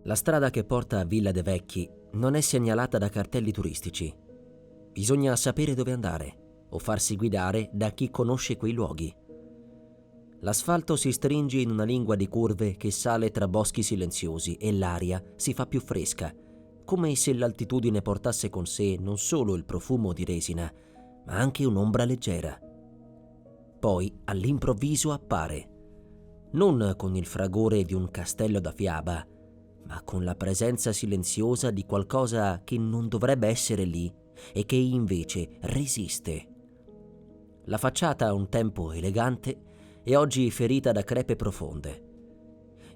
La strada che porta a Villa de Vecchi non è segnalata da cartelli turistici. Bisogna sapere dove andare o farsi guidare da chi conosce quei luoghi. L'asfalto si stringe in una lingua di curve che sale tra boschi silenziosi e l'aria si fa più fresca, come se l'altitudine portasse con sé non solo il profumo di resina, ma anche un'ombra leggera. Poi, all'improvviso, appare, non con il fragore di un castello da fiaba, ma con la presenza silenziosa di qualcosa che non dovrebbe essere lì e che invece resiste. La facciata un tempo elegante è oggi ferita da crepe profonde.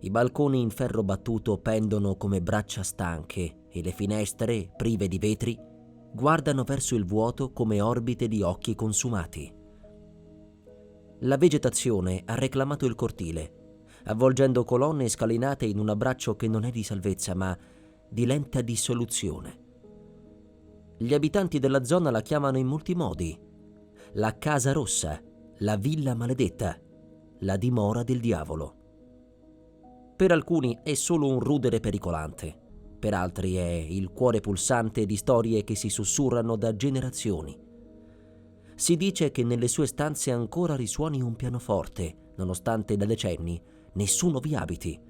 I balconi in ferro battuto pendono come braccia stanche e le finestre, prive di vetri, guardano verso il vuoto come orbite di occhi consumati. La vegetazione ha reclamato il cortile, avvolgendo colonne e scalinate in un abbraccio che non è di salvezza, ma di lenta dissoluzione. Gli abitanti della zona la chiamano in molti modi: la Casa Rossa, la Villa Maledetta, la dimora del diavolo. Per alcuni è solo un rudere pericolante, per altri è il cuore pulsante di storie che si sussurrano da generazioni. Si dice che nelle sue stanze ancora risuoni un pianoforte, nonostante da decenni nessuno vi abiti,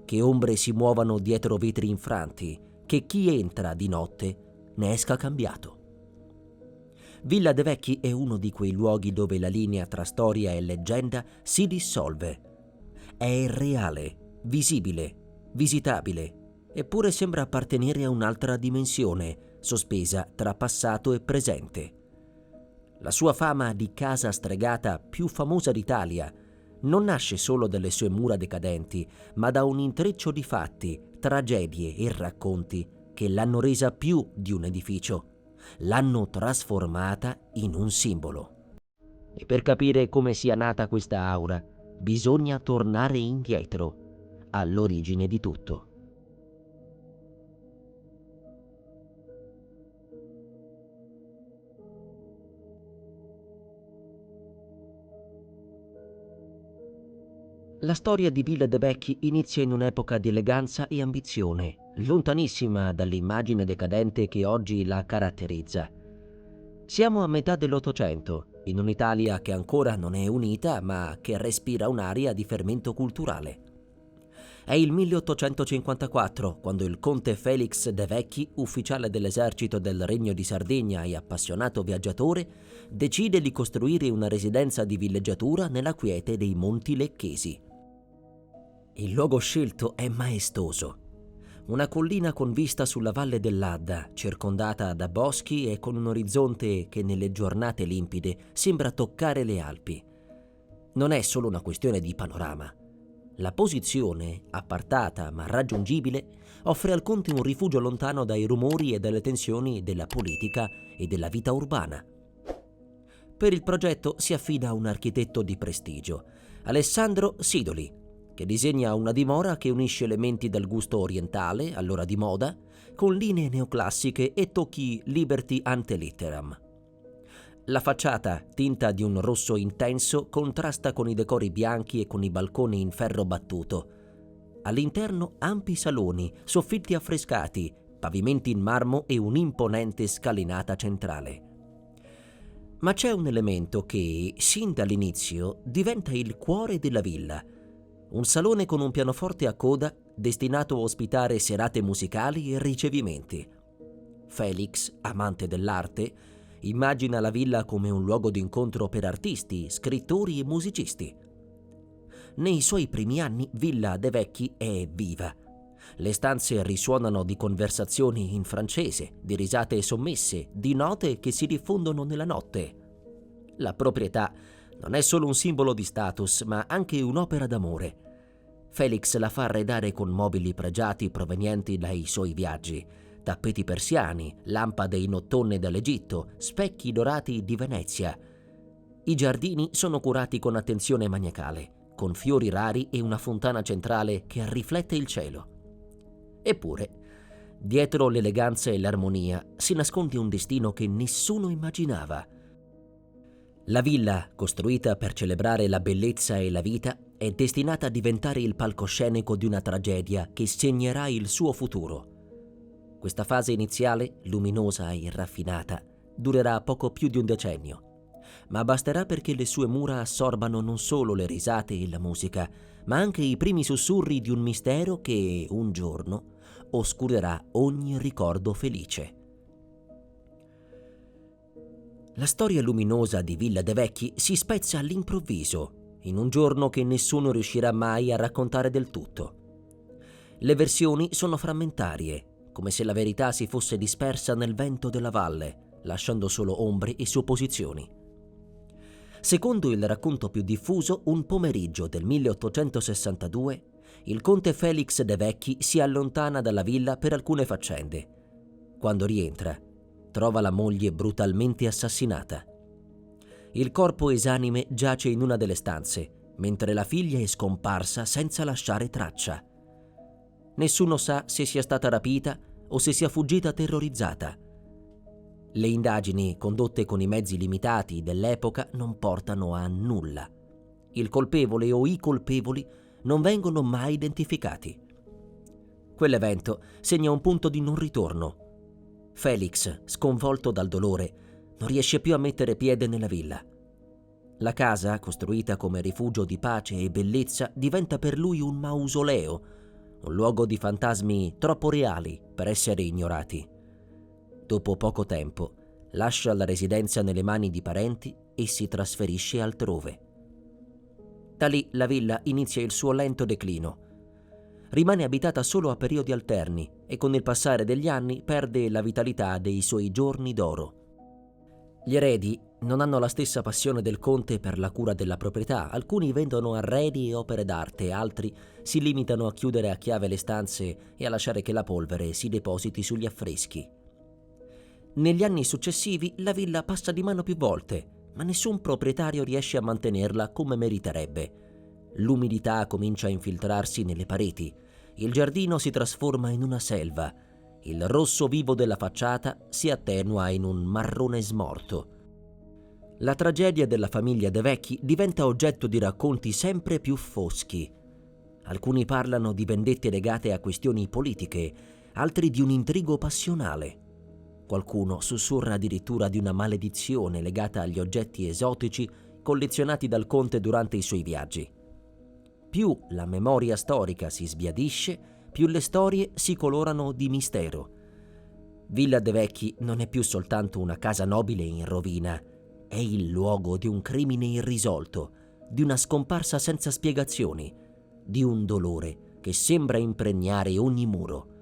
che ombre si muovano dietro vetri infranti, che chi entra di notte ne esca cambiato. Villa de Vecchi è uno di quei luoghi dove la linea tra storia e leggenda si dissolve. È reale, visibile, visitabile, eppure sembra appartenere a un'altra dimensione, sospesa tra passato e presente. La sua fama di casa stregata più famosa d'Italia non nasce solo dalle sue mura decadenti, ma da un intreccio di fatti, tragedie e racconti che l'hanno resa più di un edificio. L'hanno trasformata in un simbolo. E per capire come sia nata questa aura, bisogna tornare indietro, all'origine di tutto. La storia di Villa de Vecchi inizia in un'epoca di eleganza e ambizione, lontanissima dall'immagine decadente che oggi la caratterizza. Siamo a metà dell'Ottocento, in un'Italia che ancora non è unita, ma che respira un'aria di fermento culturale. È il 1854, quando il conte Felix de Vecchi, ufficiale dell'esercito del Regno di Sardegna e appassionato viaggiatore, decide di costruire una residenza di villeggiatura nella quiete dei Monti Lecchesi. Il luogo scelto è maestoso. Una collina con vista sulla valle dell'Adda, circondata da boschi e con un orizzonte che nelle giornate limpide sembra toccare le Alpi. Non è solo una questione di panorama. La posizione, appartata ma raggiungibile, offre al conte un rifugio lontano dai rumori e dalle tensioni della politica e della vita urbana. Per il progetto si affida a un architetto di prestigio, Alessandro Sidoli, che disegna una dimora che unisce elementi del gusto orientale, allora di moda, con linee neoclassiche e tocchi liberty ante litteram. La facciata, tinta di un rosso intenso, contrasta con i decori bianchi e con i balconi in ferro battuto. All'interno ampi saloni, soffitti affrescati, pavimenti in marmo e un'imponente scalinata centrale. Ma c'è un elemento che, sin dall'inizio, diventa il cuore della villa. Un salone con un pianoforte a coda destinato a ospitare serate musicali e ricevimenti. Felix, amante dell'arte, immagina la villa come un luogo d'incontro per artisti, scrittori e musicisti. Nei suoi primi anni Villa de Vecchi è viva. Le stanze risuonano di conversazioni in francese, di risate sommesse, di note che si diffondono nella notte. La proprietà non è solo un simbolo di status, ma anche un'opera d'amore. Felix la fa arredare con mobili pregiati provenienti dai suoi viaggi, tappeti persiani, lampade in ottone dall'Egitto, specchi dorati di Venezia. I giardini sono curati con attenzione maniacale, con fiori rari e una fontana centrale che riflette il cielo. Eppure, dietro l'eleganza e l'armonia si nasconde un destino che nessuno immaginava. La villa, costruita per celebrare la bellezza e la vita, è destinata a diventare il palcoscenico di una tragedia che segnerà il suo futuro. Questa fase iniziale, luminosa e raffinata, durerà poco più di un decennio, ma basterà perché le sue mura assorbano non solo le risate e la musica, ma anche i primi sussurri di un mistero che, un giorno, oscurerà ogni ricordo felice. La storia luminosa di Villa de' Vecchi si spezza all'improvviso, in un giorno che nessuno riuscirà mai a raccontare del tutto. Le versioni sono frammentarie, come se la verità si fosse dispersa nel vento della valle, lasciando solo ombre e supposizioni. Secondo il racconto più diffuso, un pomeriggio del 1862, il conte Felix de' Vecchi si allontana dalla villa per alcune faccende. Quando rientra, trova la moglie brutalmente assassinata. Il corpo esanime giace in una delle stanze, mentre la figlia è scomparsa senza lasciare traccia. Nessuno sa se sia stata rapita o se sia fuggita terrorizzata. Le indagini, condotte con i mezzi limitati dell'epoca, non portano a nulla. Il colpevole o i colpevoli non vengono mai identificati. Quell'evento segna un punto di non ritorno. Felix, sconvolto dal dolore, non riesce più a mettere piede nella villa. La casa, costruita come rifugio di pace e bellezza, diventa per lui un mausoleo, un luogo di fantasmi troppo reali per essere ignorati. Dopo poco tempo, lascia la residenza nelle mani di parenti e si trasferisce altrove. Da lì la villa inizia il suo lento declino. Rimane abitata solo a periodi alterni e con il passare degli anni perde la vitalità dei suoi giorni d'oro. Gli eredi non hanno la stessa passione del conte per la cura della proprietà. Alcuni vendono arredi e opere d'arte, altri si limitano a chiudere a chiave le stanze e a lasciare che la polvere si depositi sugli affreschi. Negli anni successivi la villa passa di mano più volte, ma nessun proprietario riesce a mantenerla come meriterebbe. L'umidità comincia a infiltrarsi nelle pareti, il giardino si trasforma in una selva, il rosso vivo della facciata si attenua in un marrone smorto. La tragedia della famiglia De' Vecchi diventa oggetto di racconti sempre più foschi. Alcuni parlano di vendette legate a questioni politiche, altri di un intrigo passionale. Qualcuno sussurra addirittura di una maledizione legata agli oggetti esotici collezionati dal conte durante i suoi viaggi. Più la memoria storica si sbiadisce, più le storie si colorano di mistero. Villa de' Vecchi non è più soltanto una casa nobile in rovina, è il luogo di un crimine irrisolto, di una scomparsa senza spiegazioni, di un dolore che sembra impregnare ogni muro.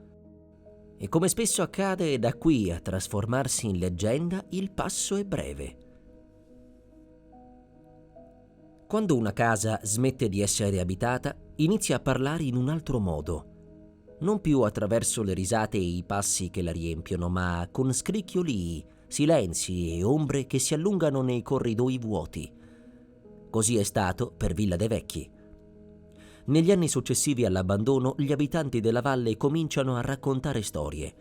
E come spesso accade, da qui a trasformarsi in leggenda il passo è breve. Quando una casa smette di essere abitata, inizia a parlare in un altro modo. Non più attraverso le risate e i passi che la riempiono, ma con scricchiolii, silenzi e ombre che si allungano nei corridoi vuoti. Così è stato per Villa de' Vecchi. Negli anni successivi all'abbandono, gli abitanti della valle cominciano a raccontare storie.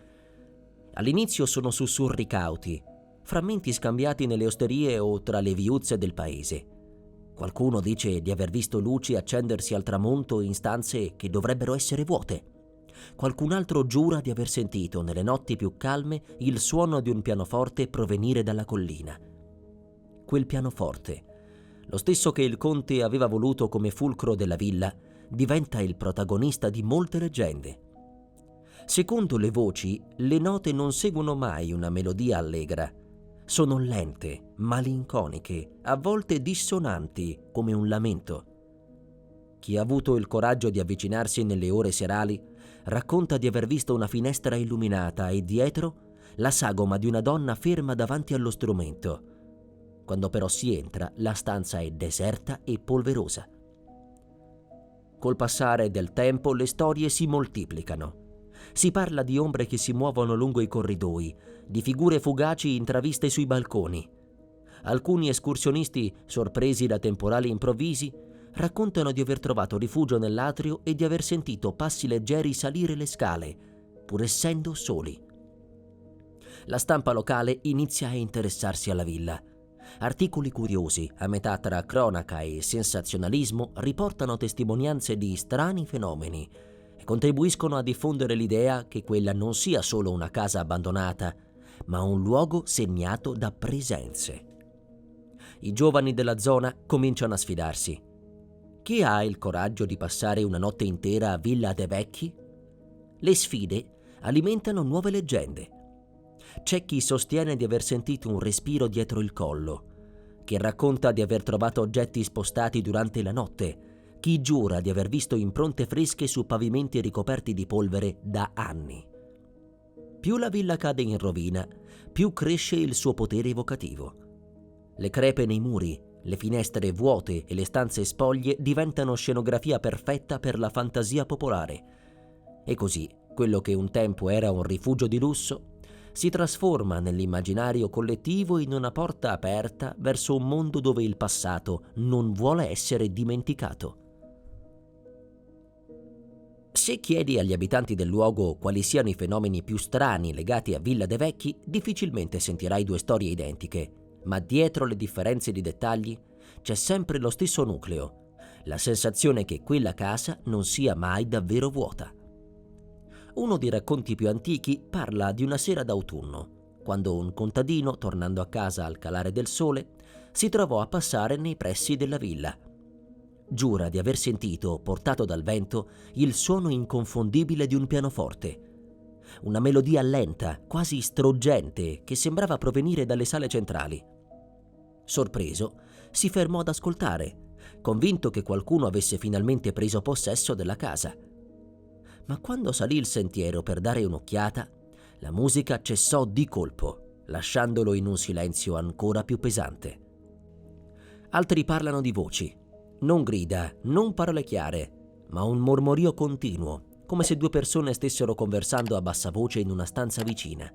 All'inizio sono sussurri cauti, frammenti scambiati nelle osterie o tra le viuzze del paese. Qualcuno dice di aver visto luci accendersi al tramonto in stanze che dovrebbero essere vuote. Qualcun altro giura di aver sentito nelle notti più calme il suono di un pianoforte provenire dalla collina. Quel pianoforte, lo stesso che il conte aveva voluto come fulcro della villa, diventa il protagonista di molte leggende. Secondo le voci, le note non seguono mai una melodia allegra. Sono lente, malinconiche, a volte dissonanti come un lamento. Chi ha avuto il coraggio di avvicinarsi nelle ore serali racconta di aver visto una finestra illuminata e dietro la sagoma di una donna ferma davanti allo strumento. Quando però si entra, la stanza è deserta e polverosa. Col passare del tempo le storie si moltiplicano. Si parla di ombre che si muovono lungo i corridoi, di figure fugaci intraviste sui balconi. Alcuni escursionisti, sorpresi da temporali improvvisi, raccontano di aver trovato rifugio nell'atrio e di aver sentito passi leggeri salire le scale, pur essendo soli. La stampa locale inizia a interessarsi alla villa. Articoli curiosi, a metà tra cronaca e sensazionalismo, riportano testimonianze di strani fenomeni e contribuiscono a diffondere l'idea che quella non sia solo una casa abbandonata, ma un luogo segnato da presenze. I giovani della zona cominciano a sfidarsi. Chi ha il coraggio di passare una notte intera a Villa de' Vecchi? Le sfide alimentano nuove leggende. C'è chi sostiene di aver sentito un respiro dietro il collo, chi racconta di aver trovato oggetti spostati durante la notte, chi giura di aver visto impronte fresche su pavimenti ricoperti di polvere da anni. Più la villa cade in rovina, più cresce il suo potere evocativo. Le crepe nei muri, le finestre vuote e le stanze spoglie diventano scenografia perfetta per la fantasia popolare. E così, quello che un tempo era un rifugio di lusso si trasforma nell'immaginario collettivo in una porta aperta verso un mondo dove il passato non vuole essere dimenticato. Se chiedi agli abitanti del luogo quali siano i fenomeni più strani legati a Villa de' Vecchi, difficilmente sentirai due storie identiche, ma dietro le differenze di dettagli c'è sempre lo stesso nucleo, la sensazione che quella casa non sia mai davvero vuota. Uno dei racconti più antichi parla di una sera d'autunno, quando un contadino, tornando a casa al calare del sole, si trovò a passare nei pressi della villa. Giura di aver sentito, portato dal vento, il suono inconfondibile di un pianoforte. Una melodia lenta, quasi struggente, che sembrava provenire dalle sale centrali. Sorpreso, si fermò ad ascoltare, convinto che qualcuno avesse finalmente preso possesso della casa. Ma quando salì il sentiero per dare un'occhiata, la musica cessò di colpo, lasciandolo in un silenzio ancora più pesante. Altri parlano di voci, non grida, non parole chiare, ma un mormorio continuo, come se due persone stessero conversando a bassa voce in una stanza vicina.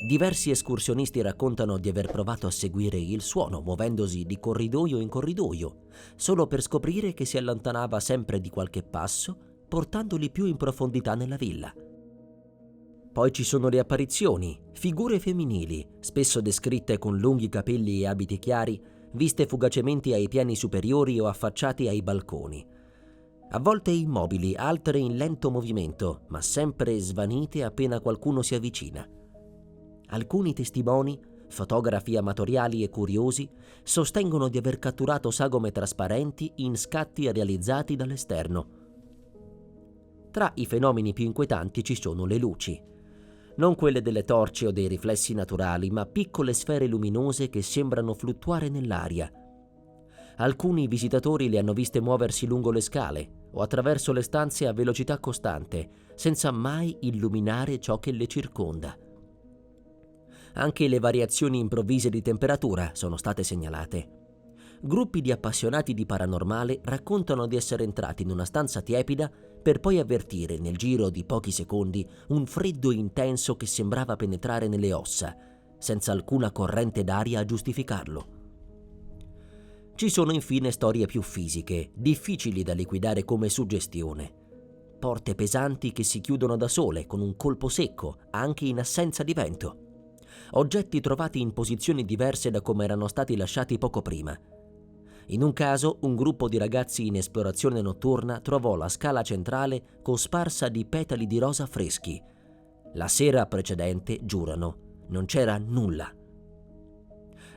Diversi escursionisti raccontano di aver provato a seguire il suono, muovendosi di corridoio in corridoio, solo per scoprire che si allontanava sempre di qualche passo, portandoli più in profondità nella villa. Poi ci sono le apparizioni, figure femminili, spesso descritte con lunghi capelli e abiti chiari, viste fugacemente ai piani superiori o affacciate ai balconi. A volte immobili, altre in lento movimento, ma sempre svanite appena qualcuno si avvicina. Alcuni testimoni, fotografi amatoriali e curiosi, sostengono di aver catturato sagome trasparenti in scatti realizzati dall'esterno. Tra i fenomeni più inquietanti ci sono le luci. Non quelle delle torce o dei riflessi naturali, ma piccole sfere luminose che sembrano fluttuare nell'aria. Alcuni visitatori le hanno viste muoversi lungo le scale o attraverso le stanze a velocità costante, senza mai illuminare ciò che le circonda. Anche le variazioni improvvise di temperatura sono state segnalate. Gruppi di appassionati di paranormale raccontano di essere entrati in una stanza tiepida per poi avvertire nel giro di pochi secondi un freddo intenso che sembrava penetrare nelle ossa, senza alcuna corrente d'aria a giustificarlo. Ci sono infine storie più fisiche, difficili da liquidare come suggestione. Porte pesanti che si chiudono da sole con un colpo secco, anche in assenza di vento. Oggetti trovati in posizioni diverse da come erano stati lasciati poco prima. In un caso, un gruppo di ragazzi in esplorazione notturna trovò la scala centrale cosparsa di petali di rosa freschi. La sera precedente, giurano, non c'era nulla.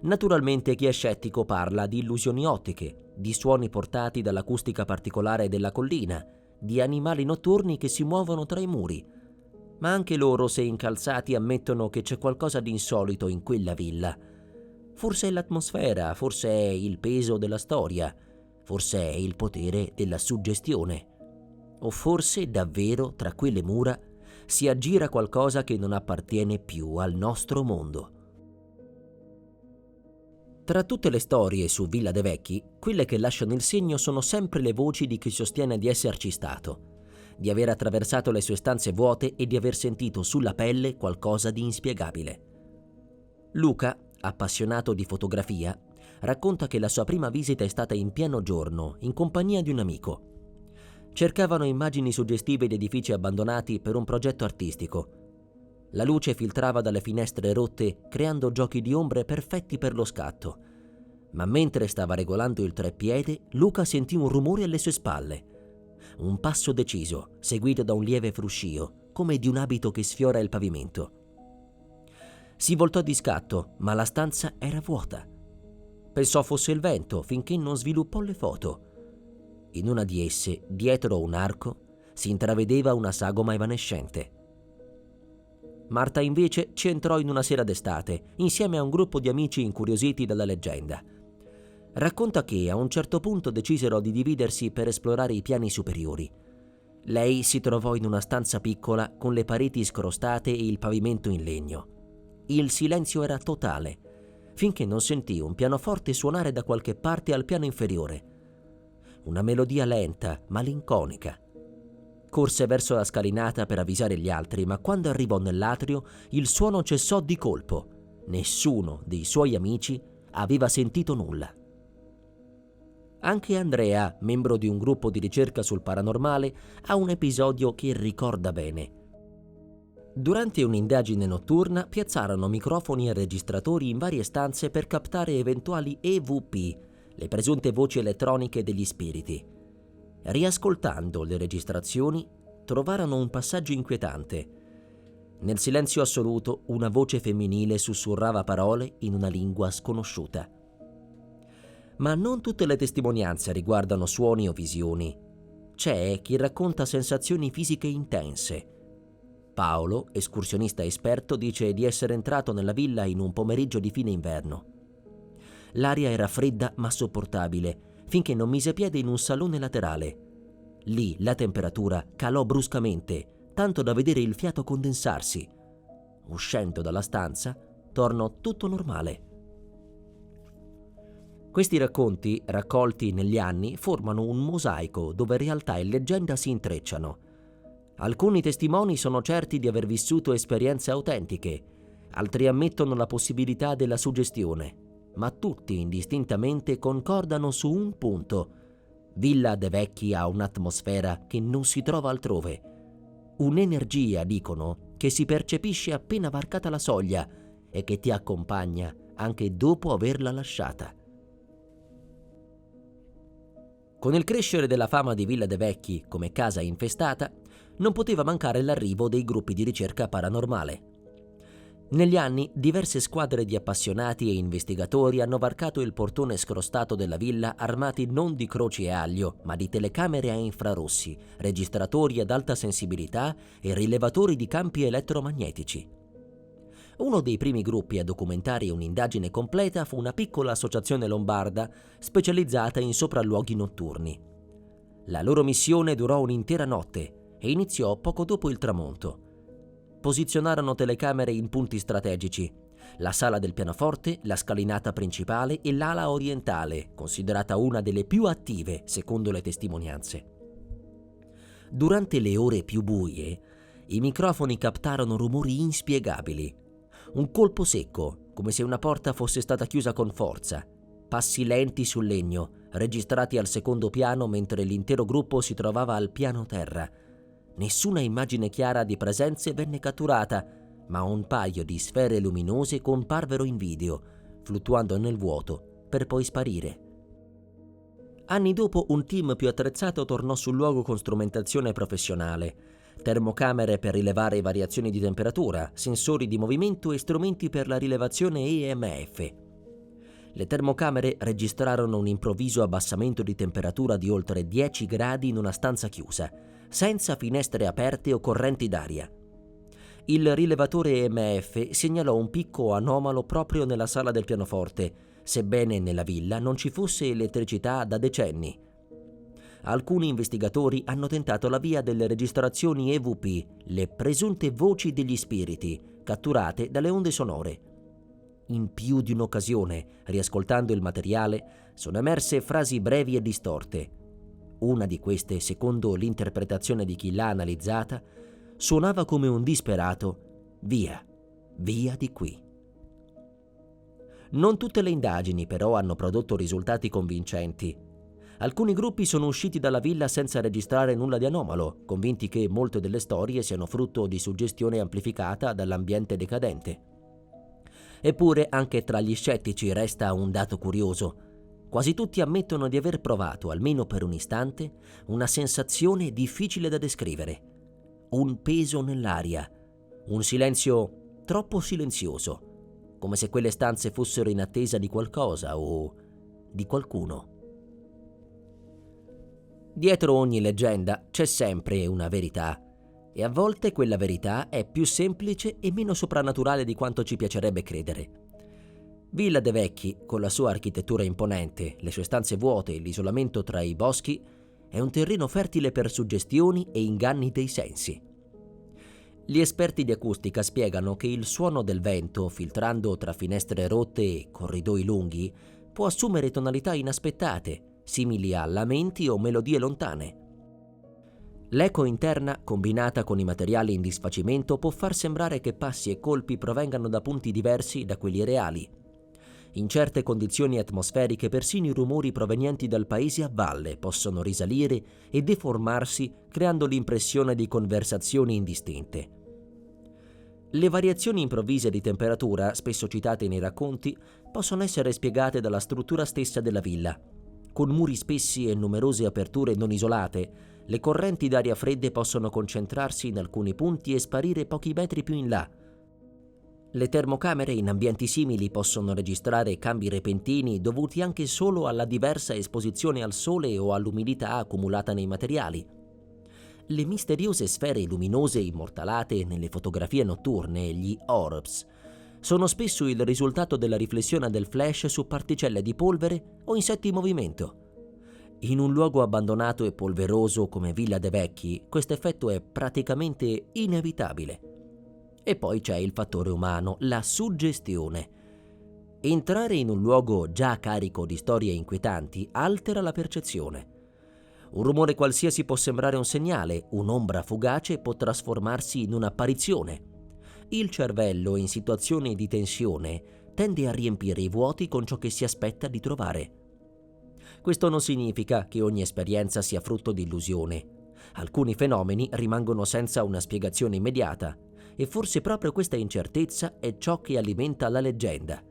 Naturalmente chi è scettico parla di illusioni ottiche, di suoni portati dall'acustica particolare della collina, di animali notturni che si muovono tra i muri. Ma anche loro, se incalzati, ammettono che c'è qualcosa di insolito in quella villa. Forse è l'atmosfera, forse è il peso della storia, forse è il potere della suggestione. O forse davvero tra quelle mura si aggira qualcosa che non appartiene più al nostro mondo. Tra tutte le storie su Villa de' Vecchi, quelle che lasciano il segno sono sempre le voci di chi sostiene di esserci stato, di aver attraversato le sue stanze vuote e di aver sentito sulla pelle qualcosa di inspiegabile. Luca, appassionato di fotografia, racconta che la sua prima visita è stata in pieno giorno, in compagnia di un amico. Cercavano immagini suggestive di edifici abbandonati per un progetto artistico. La luce filtrava dalle finestre rotte, creando giochi di ombre perfetti per lo scatto. Ma mentre stava regolando il treppiede, Luca sentì un rumore alle sue spalle. Un passo deciso, seguito da un lieve fruscio, come di un abito che sfiora il pavimento. Si voltò di scatto, ma la stanza era vuota. Pensò fosse il vento, finché non sviluppò le foto. In una di esse, dietro un arco, si intravedeva una sagoma evanescente. Marta invece ci entrò in una sera d'estate, insieme a un gruppo di amici incuriositi dalla leggenda. Racconta che a un certo punto decisero di dividersi per esplorare i piani superiori. Lei si trovò in una stanza piccola con le pareti scrostate e il pavimento in legno. Il silenzio era totale, finché non sentì un pianoforte suonare da qualche parte al piano inferiore. Una melodia lenta, malinconica. Corse verso la scalinata per avvisare gli altri, ma quando arrivò nell'atrio il suono cessò di colpo. Nessuno dei suoi amici aveva sentito nulla. Anche Andrea, membro di un gruppo di ricerca sul paranormale, ha un episodio che ricorda bene. Durante un'indagine notturna piazzarono microfoni e registratori in varie stanze per captare eventuali EVP, le presunte voci elettroniche degli spiriti. Riascoltando le registrazioni, trovarono un passaggio inquietante. Nel silenzio assoluto, una voce femminile sussurrava parole in una lingua sconosciuta. Ma non tutte le testimonianze riguardano suoni o visioni. C'è chi racconta sensazioni fisiche intense. Paolo, escursionista esperto, dice di essere entrato nella villa in un pomeriggio di fine inverno. L'aria era fredda ma sopportabile, finché non mise piede in un salone laterale. Lì la temperatura calò bruscamente, tanto da vedere il fiato condensarsi. Uscendo dalla stanza, tornò tutto normale. Questi racconti, raccolti negli anni, formano un mosaico dove realtà e leggenda si intrecciano. Alcuni testimoni sono certi di aver vissuto esperienze autentiche, altri ammettono la possibilità della suggestione, ma tutti indistintamente concordano su un punto. Villa de Vecchi ha un'atmosfera che non si trova altrove. Un'energia, dicono, che si percepisce appena varcata la soglia e che ti accompagna anche dopo averla lasciata. Con il crescere della fama di Villa de Vecchi come casa infestata, non poteva mancare l'arrivo dei gruppi di ricerca paranormale. Negli anni, diverse squadre di appassionati e investigatori hanno varcato il portone scrostato della villa armati non di croci e aglio, ma di telecamere a infrarossi, registratori ad alta sensibilità e rilevatori di campi elettromagnetici. Uno dei primi gruppi a documentare un'indagine completa fu una piccola associazione lombarda specializzata in sopralluoghi notturni. La loro missione durò un'intera notte e iniziò poco dopo il tramonto. Posizionarono telecamere in punti strategici: la sala del pianoforte, la scalinata principale e l'ala orientale, considerata una delle più attive secondo le testimonianze. Durante le ore più buie, i microfoni captarono rumori inspiegabili. Un colpo secco, come se una porta fosse stata chiusa con forza. Passi lenti sul legno, registrati al secondo piano mentre l'intero gruppo si trovava al piano terra. Nessuna immagine chiara di presenze venne catturata, ma un paio di sfere luminose comparvero in video, fluttuando nel vuoto, per poi sparire. Anni dopo un team più attrezzato tornò sul luogo con strumentazione professionale, termocamere per rilevare variazioni di temperatura, sensori di movimento e strumenti per la rilevazione EMF. Le termocamere registrarono un improvviso abbassamento di temperatura di oltre 10 gradi in una stanza chiusa, senza finestre aperte o correnti d'aria. Il rilevatore EMF segnalò un picco anomalo proprio nella sala del pianoforte, sebbene nella villa non ci fosse elettricità da decenni. Alcuni investigatori hanno tentato la via delle registrazioni EVP, le presunte voci degli spiriti, catturate dalle onde sonore. In più di un'occasione, riascoltando il materiale, sono emerse frasi brevi e distorte. Una di queste, secondo l'interpretazione di chi l'ha analizzata, suonava come un disperato «Via, via di qui». Non tutte le indagini però hanno prodotto risultati convincenti. Alcuni gruppi sono usciti dalla villa senza registrare nulla di anomalo, convinti che molte delle storie siano frutto di suggestione amplificata dall'ambiente decadente. Eppure, anche tra gli scettici resta un dato curioso. Quasi tutti ammettono di aver provato, almeno per un istante, una sensazione difficile da descrivere. Un peso nell'aria, un silenzio troppo silenzioso, come se quelle stanze fossero in attesa di qualcosa o di qualcuno. Dietro ogni leggenda c'è sempre una verità, e a volte quella verità è più semplice e meno soprannaturale di quanto ci piacerebbe credere. Villa de Vecchi, con la sua architettura imponente, le sue stanze vuote e l'isolamento tra i boschi, è un terreno fertile per suggestioni e inganni dei sensi. Gli esperti di acustica spiegano che il suono del vento, filtrando tra finestre rotte e corridoi lunghi, può assumere tonalità inaspettate, simili a lamenti o melodie lontane. L'eco interna, combinata con i materiali in disfacimento, può far sembrare che passi e colpi provengano da punti diversi da quelli reali. In certe condizioni atmosferiche, persino i rumori provenienti dal paese a valle possono risalire e deformarsi, creando l'impressione di conversazioni indistinte. Le variazioni improvvise di temperatura, spesso citate nei racconti, possono essere spiegate dalla struttura stessa della villa. Con muri spessi e numerose aperture non isolate, le correnti d'aria fredde possono concentrarsi in alcuni punti e sparire pochi metri più in là. Le termocamere in ambienti simili possono registrare cambi repentini dovuti anche solo alla diversa esposizione al sole o all'umidità accumulata nei materiali. Le misteriose sfere luminose immortalate nelle fotografie notturne, gli orbs, sono spesso il risultato della riflessione del flash su particelle di polvere o insetti in movimento. In un luogo abbandonato e polveroso come Villa de Vecchi, questo effetto è praticamente inevitabile. E poi c'è il fattore umano, la suggestione. Entrare in un luogo già carico di storie inquietanti altera la percezione. Un rumore qualsiasi può sembrare un segnale, un'ombra fugace può trasformarsi in un'apparizione. Il cervello, in situazioni di tensione, tende a riempire i vuoti con ciò che si aspetta di trovare. Questo non significa che ogni esperienza sia frutto di illusione. Alcuni fenomeni rimangono senza una spiegazione immediata, e forse proprio questa incertezza è ciò che alimenta la leggenda.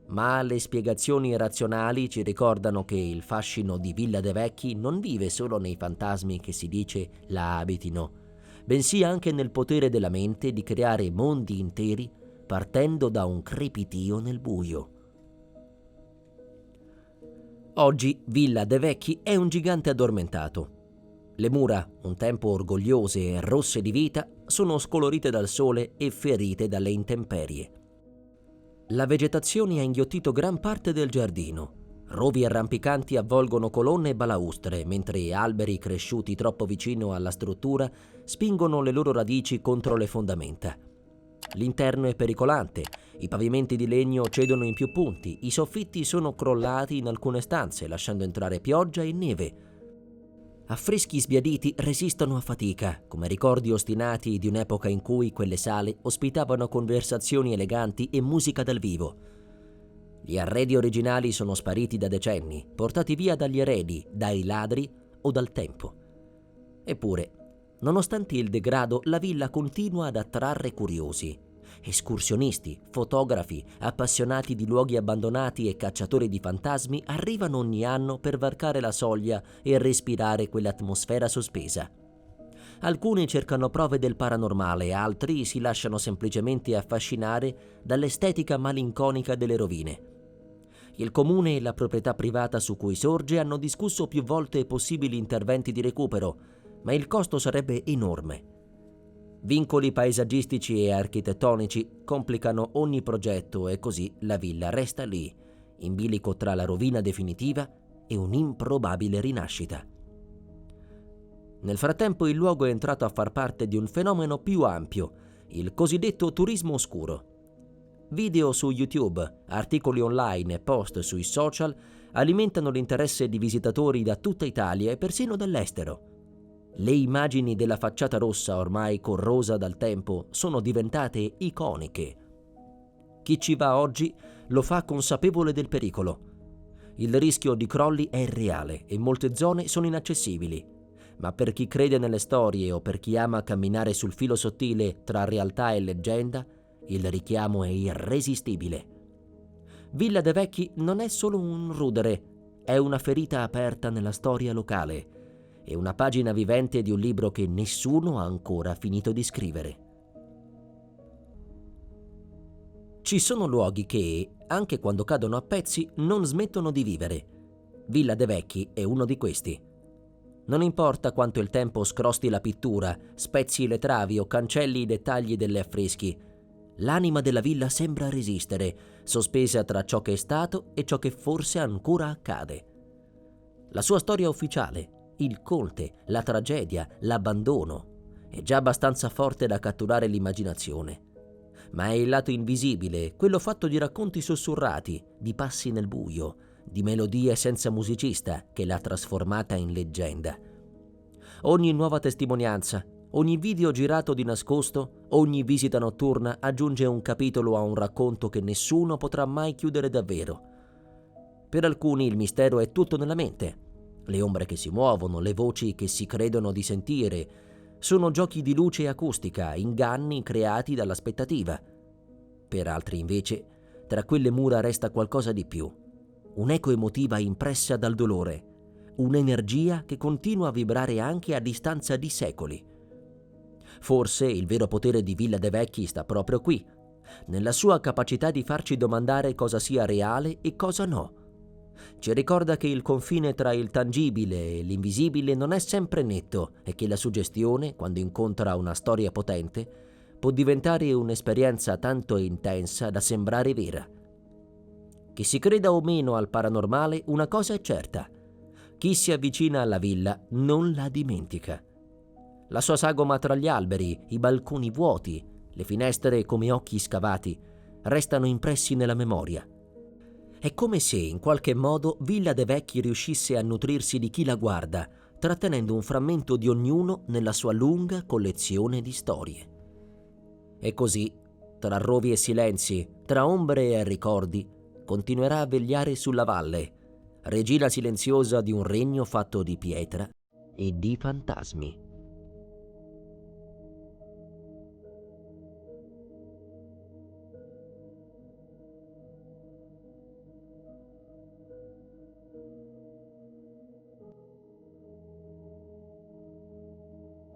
Ma le spiegazioni razionali ci ricordano che il fascino di Villa de Vecchi non vive solo nei fantasmi che si dice la abitino, bensì anche nel potere della mente di creare mondi interi partendo da un crepitio nel buio. Oggi Villa de Vecchi è un gigante addormentato. Le mura, un tempo orgogliose e rosse di vita, sono scolorite dal sole e ferite dalle intemperie. La vegetazione ha inghiottito gran parte del giardino. Rovi arrampicanti avvolgono colonne e balaustre, mentre alberi cresciuti troppo vicino alla struttura spingono le loro radici contro le fondamenta. L'interno è pericolante, i pavimenti di legno cedono in più punti, i soffitti sono crollati in alcune stanze, lasciando entrare pioggia e neve. Affreschi sbiaditi resistono a fatica, come ricordi ostinati di un'epoca in cui quelle sale ospitavano conversazioni eleganti e musica dal vivo. Gli arredi originali sono spariti da decenni, portati via dagli eredi, dai ladri o dal tempo. Eppure, nonostante il degrado, la villa continua ad attrarre curiosi. Escursionisti, fotografi, appassionati di luoghi abbandonati e cacciatori di fantasmi arrivano ogni anno per varcare la soglia e respirare quell'atmosfera sospesa. Alcuni cercano prove del paranormale, altri si lasciano semplicemente affascinare dall'estetica malinconica delle rovine. Il comune e la proprietà privata su cui sorge hanno discusso più volte possibili interventi di recupero, ma il costo sarebbe enorme. Vincoli paesaggistici e architettonici complicano ogni progetto e così la villa resta lì, in bilico tra la rovina definitiva e un'improbabile rinascita. Nel frattempo il luogo è entrato a far parte di un fenomeno più ampio, il cosiddetto turismo oscuro. Video su YouTube, articoli online e post sui social alimentano l'interesse di visitatori da tutta Italia e persino dall'estero. Le immagini della facciata rossa, ormai corrosa dal tempo, sono diventate iconiche. Chi ci va oggi lo fa consapevole del pericolo. Il rischio di crolli è reale e molte zone sono inaccessibili, ma per chi crede nelle storie o per chi ama camminare sul filo sottile tra realtà e leggenda, il richiamo è irresistibile. Villa de' Vecchi non è solo un rudere, è una ferita aperta nella storia locale e una pagina vivente di un libro che nessuno ha ancora finito di scrivere. Ci sono luoghi che, anche quando cadono a pezzi, non smettono di vivere. Villa de' Vecchi è uno di questi. Non importa quanto il tempo scrosti la pittura, spezzi le travi o cancelli i dettagli degli affreschi, l'anima della villa sembra resistere, sospesa tra ciò che è stato e ciò che forse ancora accade. La sua storia ufficiale, il conte, la tragedia, l'abbandono, è già abbastanza forte da catturare l'immaginazione. Ma è il lato invisibile, quello fatto di racconti sussurrati, di passi nel buio, di melodie senza musicista, che l'ha trasformata in leggenda. Ogni nuova testimonianza, ogni video girato di nascosto, ogni visita notturna aggiunge un capitolo a un racconto che nessuno potrà mai chiudere davvero. Per alcuni il mistero è tutto nella mente. Le ombre che si muovono, le voci che si credono di sentire, sono giochi di luce e acustica, inganni creati dall'aspettativa. Per altri invece, tra quelle mura resta qualcosa di più. Un'eco emotiva impressa dal dolore, un'energia che continua a vibrare anche a distanza di secoli. Forse il vero potere di Villa de' Vecchi sta proprio qui, nella sua capacità di farci domandare cosa sia reale e cosa no. Ci ricorda che il confine tra il tangibile e l'invisibile non è sempre netto e che la suggestione, quando incontra una storia potente, può diventare un'esperienza tanto intensa da sembrare vera. Che si creda o meno al paranormale, una cosa è certa: chi si avvicina alla villa non la dimentica. La sua sagoma tra gli alberi, i balconi vuoti, le finestre come occhi scavati, restano impressi nella memoria. È come se, in qualche modo, Villa de' Vecchi riuscisse a nutrirsi di chi la guarda, trattenendo un frammento di ognuno nella sua lunga collezione di storie. E così, tra rovi e silenzi, tra ombre e ricordi, continuerà a vegliare sulla valle, regina silenziosa di un regno fatto di pietra e di fantasmi.